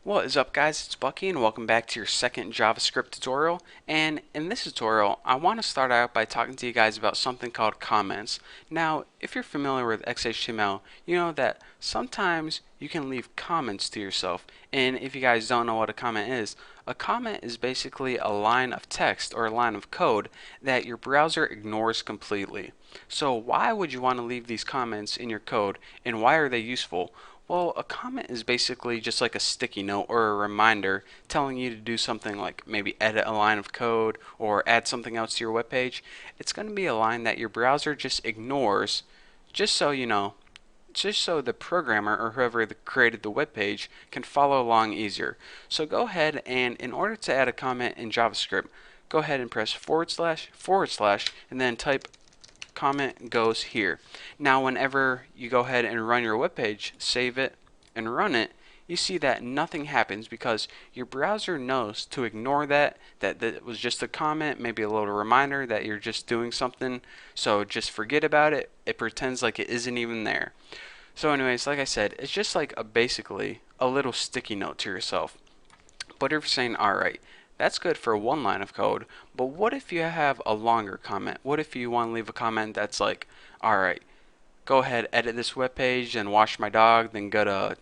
What is up, guys? It's Bucky and welcome back to your second JavaScript tutorial. And in this tutorial I want to start out by talking to you guys about something called comments. Now if you're familiar with XHTML, you know that sometimes you can leave comments to yourself, and if you guys don't know what a comment is basically a line of text or a line of code that your browser ignores completely. So why would you want to leave these comments in your code, and why are they useful? Well, a comment is basically just like a sticky note or a reminder telling you to do something like maybe edit a line of code or add something else to your web page. It's going to be a line that your browser just ignores, just so you know, just so the programmer or whoever created the web page can follow along easier. So go ahead, and in order to add a comment in JavaScript, go ahead and press // and then type comment goes here. Now whenever you go ahead and run your web page, save it and run it, you see that nothing happens because your browser knows to ignore that was just a comment, maybe a little reminder that you're just doing something, so just forget about it. It pretends like it isn't even there. So anyways, like I said, it's just like basically a little sticky note to yourself. But if you're saying, alright, that's good for one line of code, but what if you have a longer comment? What if you want to leave a comment that's like, alright, go ahead, edit this web page, and wash my dog, then go to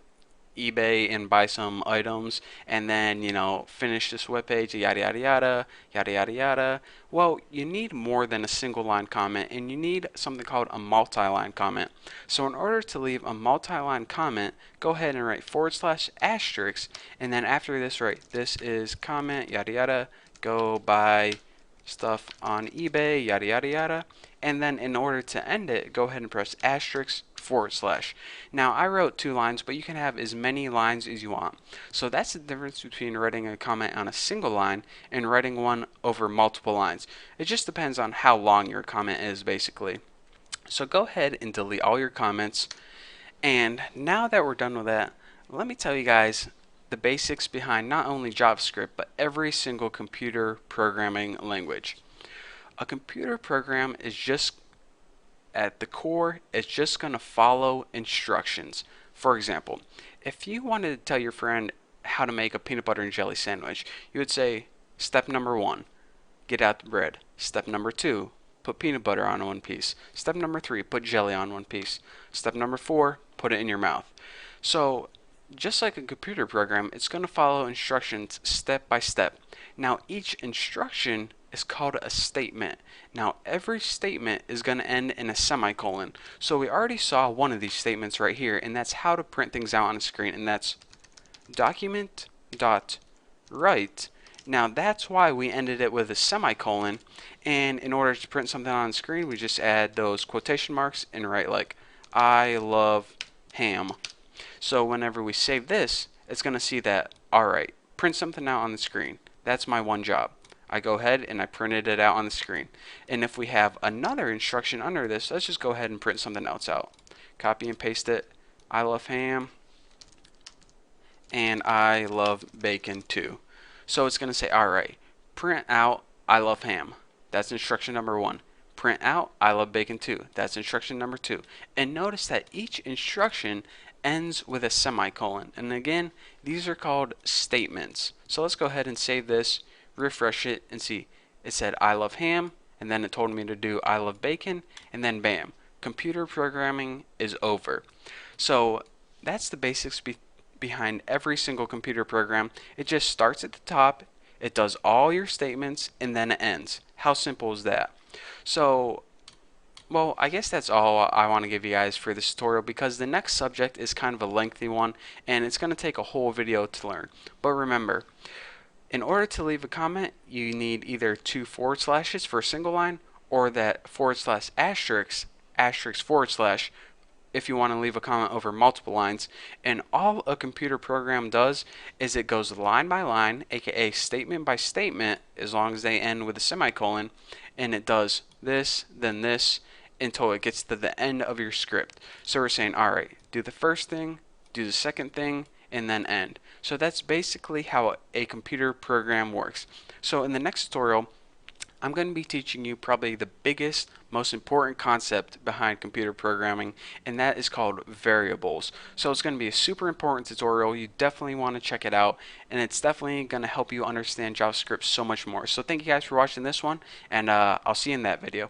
eBay and buy some items, and then finish this web page, yada yada yada yada yada yada. Well, you need more than a single line comment, and you need something called a multi-line comment. So in order to leave a multi-line comment, go ahead and write /*, and then after this write, this is comment yada yada, go buy stuff on eBay, yada yada yada. And then in order to end it, go ahead and press */. Now I wrote 2 lines, but you can have as many lines as you want. So that's the difference between writing a comment on a single line and writing one over multiple lines. It just depends on how long your comment is, basically. So go ahead and delete all your comments. And now that we're done with that, let me tell you guys the basics behind not only JavaScript, but every single computer programming language. A computer program is just, at the core, it's just going to follow instructions. For example, if you wanted to tell your friend how to make a peanut butter and jelly sandwich, you would say, step number 1, get out the bread. Step number 2, put peanut butter on one piece. Step number 3, put jelly on one piece. Step number 4, put it in your mouth. So just like a computer program, it's going to follow instructions step by step. Now each instruction is called a statement. Now every statement is going to end in a semicolon. So we already saw one of these statements right here, and that's how to print things out on a screen, and that's document.write. Now that's why we ended it with a semicolon, and in order to print something on the screen, we just add those quotation marks and write like, I love ham. So whenever we save this, it's going to see that, alright, print something out on the screen. That's my one job. I go ahead and I printed it out on the screen. And if we have another instruction under this, let's just go ahead and print something else out. Copy and paste it. I love ham, and I love bacon too. So it's going to say, alright, print out I love ham. That's instruction number 1. Print out I love bacon too. That's instruction number 2. And notice that each instruction ends with a semicolon. And again, these are called statements. So let's go ahead and save this, refresh it, and see. It said I love ham, and then it told me to do I love bacon, and then bam, computer programming is over. So that's the basics behind every single computer program. It just starts at the top, it does all your statements, and then it ends. How simple is that? So well, I guess that's all I want to give you guys for this tutorial, because the next subject is kind of a lengthy one and it's going to take a whole video to learn. But remember, in order to leave a comment, you need either 2 forward slashes for a single line, or that /*, if you want to leave a comment over multiple lines. And all a computer program does is it goes line by line, aka statement by statement, as long as they end with a semicolon, and it does this, then this, until it gets to the end of your script. So we're saying, alright, do the first thing, do the second thing, and then end. So that's basically how a computer program works. So in the next tutorial, I'm going to be teaching you probably the biggest, most important concept behind computer programming, and that is called variables. So it's going to be a super important tutorial. You definitely want to check it out, and it's definitely going to help you understand JavaScript so much more. So thank you guys for watching this one, and I'll see you in that video.